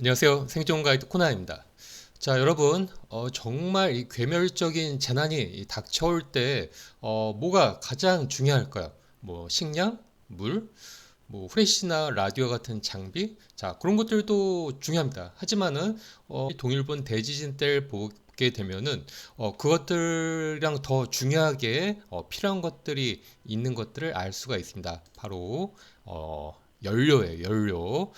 안녕하세요. 생존 가이드 코나입니다. 자, 여러분, 정말 이 괴멸적인 재난이 닥쳐올 때, 뭐가 가장 중요할까요? 뭐, 식량, 물, 뭐, 후레쉬나 라디오 같은 장비? 자, 그런 것들도 중요합니다. 하지만은, 동일본 대지진 때를 보게 되면은, 그것들이랑 더 중요하게, 필요한 것들이 있는 것들을 알 수가 있습니다. 바로, 연료예요, 연료.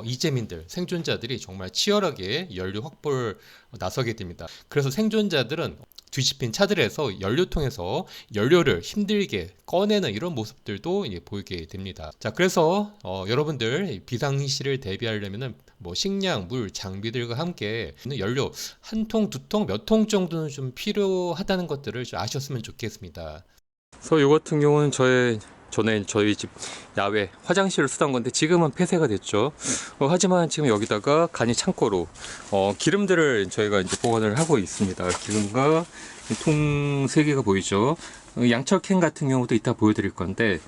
이재민들, 생존자들이 정말 치열하게 연료 확보를 나서게 됩니다. 그래서 생존자들은 뒤집힌 차들에서 연료통에서 연료를 힘들게 꺼내는 이런 모습들도 이제 보이게 됩니다. 자, 그래서 여러분들 비상 시를 대비하려면은 뭐 식량, 물, 장비들과 함께 연료 한 통, 두 통, 몇 통 정도는 좀 필요하다는 것들을 좀 아셨으면 좋겠습니다. 그래서 이 같은 경우는 전에 저희 집 야외 화장실을 쓰던 건데 지금은 폐쇄가 됐죠. 하지만 지금 여기다가 간이 창고로 기름들을 저희가 이제 보관을 하고 있습니다. 기름과 통 3개가 보이죠. 양철 캔 같은 경우도 이따 보여드릴 건데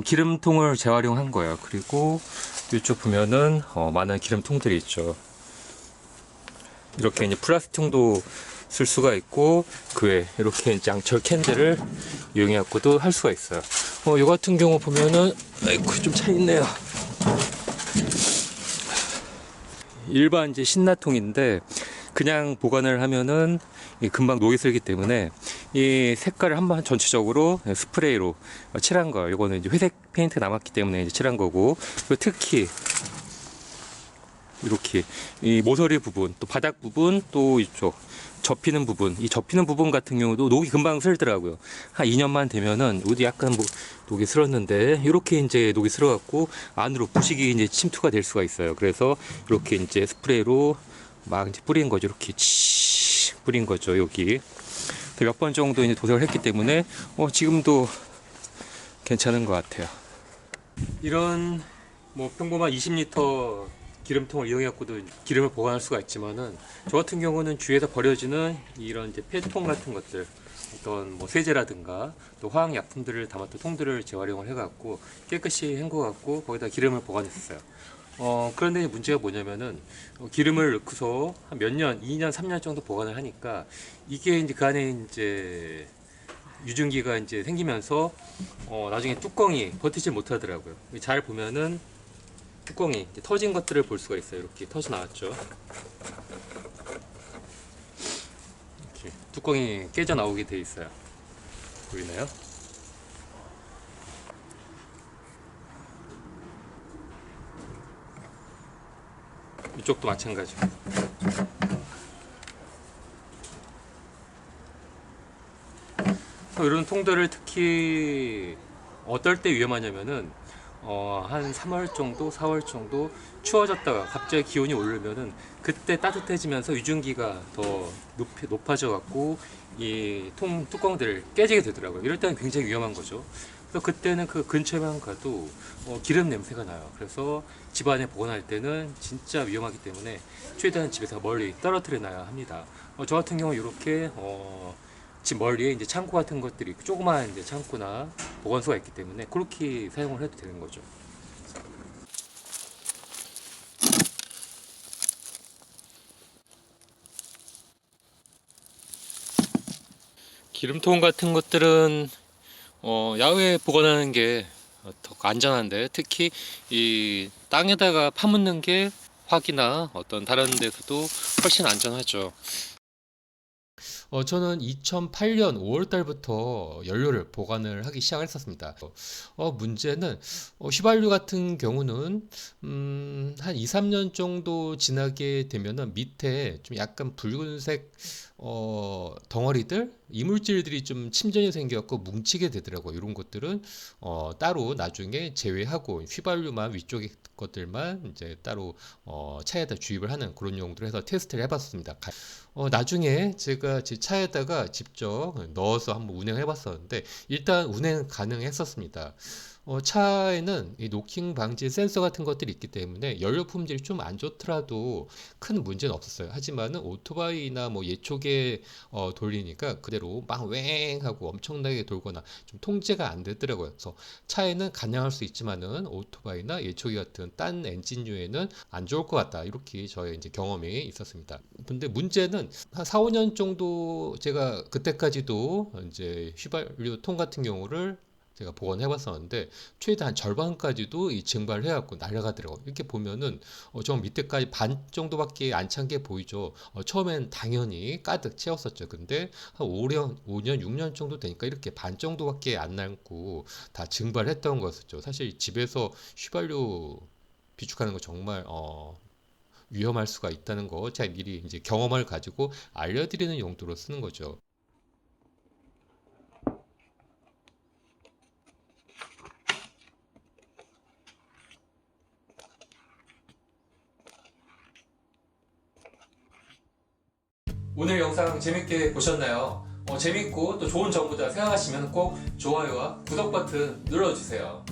기름통을 재활용한 거예요. 그리고 이쪽 보면은 많은 기름통들이 있죠. 이렇게 이제 플라스틱통도 쓸 수가 있고 그 외에 이렇게 이제 양철 캔들을 이용해 갖고도 할 수가 있어요. 요 같은 경우 보면은 아이고 좀 차 있네요. 일반 이제 신라통인데 그냥 보관을 하면은 금방 녹이 슬기 때문에 이 색깔을 한번 전체적으로 스프레이로 칠한 거예요. 이거는 이제 회색 페인트 남았기 때문에 이제 칠한 거고, 그리고 특히 이렇게 이 모서리 부분, 또 바닥 부분, 또 이쪽 접히는 부분, 이 접히는 부분 같은 경우도 녹이 금방 슬더라고요. 한 2년만 되면은 여기 약간 뭐 녹이 슬었는데 이렇게 이제 녹이 슬어갖고 안으로 부식이 이제 침투가 될 수가 있어요. 그래서 이렇게 이제 스프레이로 막 이제 뿌린 거죠. 이렇게 치 뿌린 거죠. 여기 몇 번 정도 이제 도색을 했기 때문에 지금도 괜찮은 것 같아요. 이런 뭐 평범한 20리터 기름통을 이용해갖고도 기름을 보관할 수가 있지만은 저 같은 경우는 주위에서 버려지는 이런 이제 폐통 같은 것들, 어떤 뭐 세제라든가 또 화학약품들을 담았던 통들을 재활용을 해갖고 깨끗이 헹궈갖고 거기다 기름을 보관했었어요. 그런데 문제가 뭐냐면은 기름을 넣고서 한 몇 년, 2년, 3년 정도 보관을 하니까 이게 이제 그 안에 이제 유증기가 이제 생기면서 나중에 뚜껑이 버티질 못하더라고요. 잘 보면은 뚜껑이 터진 것들을 볼 수가 있어요. 이렇게 터져 나왔죠. 이렇게 뚜껑이 깨져 나오게 돼 있어요. 보이나요? 이쪽도 마찬가지. 이런 통들을 특히 어떨 때 위험하냐면은 한 3월 정도, 4월 정도 추워졌다가 갑자기 기온이 오르면은 그때 따뜻해지면서 유증기가 더 높아져 갖고 이 통 뚜껑들 깨지게 되더라고요. 이럴 때는 굉장히 위험한 거죠. 그래서 그때는 그 근처에만 가도 기름 냄새가 나요. 그래서 집안에 보관할 때는 진짜 위험하기 때문에 최대한 집에서 멀리 떨어뜨려 놔야 합니다. 저 같은 경우 이렇게 집 멀리에 이제 창고 같은 것들이 있고 조그마한 이제 창고나 보관소가 있기 때문에 그렇게 사용을 해도 되는 거죠. 기름통 같은 것들은 야외에 보관하는 게 더 안전한데, 특히 이 땅에다가 파묻는 게 화기나 어떤 다른 데서도 훨씬 안전하죠. 저는 2008년 5월 달부터 연료를 보관을 하기 시작을 했었습니다. 문제는 휘발유 같은 경우는 한 2, 3년 정도 지나게 되면은 밑에 좀 약간 붉은색 덩어리들, 이물질들이 좀 침전이 생겨갖고 뭉치게 되더라고요. 이런 것들은 따로 나중에 제외하고 휘발유만 위쪽에 것들만 이제 따로 차에다 주입을 하는 그런 용도로 해서 테스트를 해봤습니다. 나중에 제가 제 차에다가 직접 넣어서 한번 운행해 봤었는데 일단 운행 가능했었습니다. 차에는 이 노킹 방지 센서 같은 것들이 있기 때문에 연료 품질이 좀 안 좋더라도 큰 문제는 없었어요. 하지만은 오토바이나 뭐 예초기에 돌리니까 그대로 막 웽하고 엄청나게 돌거나 좀 통제가 안 되더라고요. 그래서 차에는 간량할 수 있지만은 오토바이나 예초기 같은 딴 엔진류에는 안 좋을 것 같다. 이렇게 저의 이제 경험이 있었습니다. 근데 문제는 한 4, 5년 정도 제가 그때까지도 이제 휘발유통 같은 경우를 제가 복원해 봤었는데 최대 한 절반까지도 이 증발을 해갖고 날아가더라고요. 이렇게 보면은 저 밑에까지 반 정도밖에 안 찬 게 보이죠. 처음엔 당연히 가득 채웠었죠. 근데 한 5년, 6년 정도 되니까 이렇게 반 정도밖에 안 남고 다 증발했던 거였죠. 사실 집에서 휘발유 비축하는 거 정말 위험할 수가 있다는 거 제가 미리 이제 경험을 가지고 알려드리는 용도로 쓰는 거죠. 오늘 영상 재밌게 보셨나요? 재밌고 또 좋은 정보다 생각하시면 꼭 좋아요와 구독 버튼 눌러주세요.